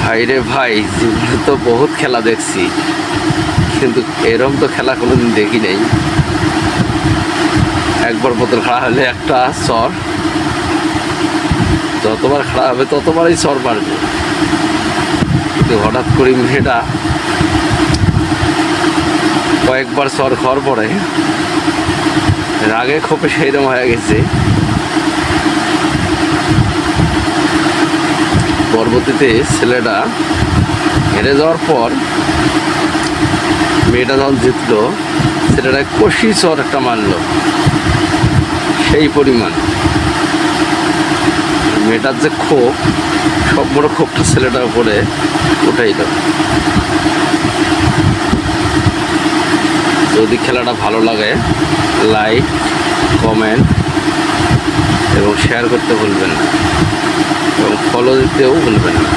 ভাই রে ভাই, জীবনে তো বহুত খেলা দেখছি, কিন্তু এরম তো খেলা কোনোদিন দেখি নাই। একবার বোতল খাড়া হলে একটা চর, যতবার খাড়া হবে ততবারই চর মারবে। কিন্তু হঠাৎ করে মেয়েটা কয়েকবার চর খাওয়ার পরে রাগে ক্ষোভে সেইরকম হয়ে গেছে, পরবর্তীতে ছেলেটা হেরে যাওয়ার পর মেয়েটা যখন জিতলো, ছেলেটা কষি চর একটা মারলো, সেই পরিমাণ। মেয়েটার যে ক্ষোভ, সব বড় ক্ষোভটা ছেলেটার উপরে উঠাইল। যদি খেলাটা ভালো লাগে, লাইক, কমেন্ট এবং শেয়ার করতে ভুলবেন না, এবং ফলো দিতেও ভুলবেন না।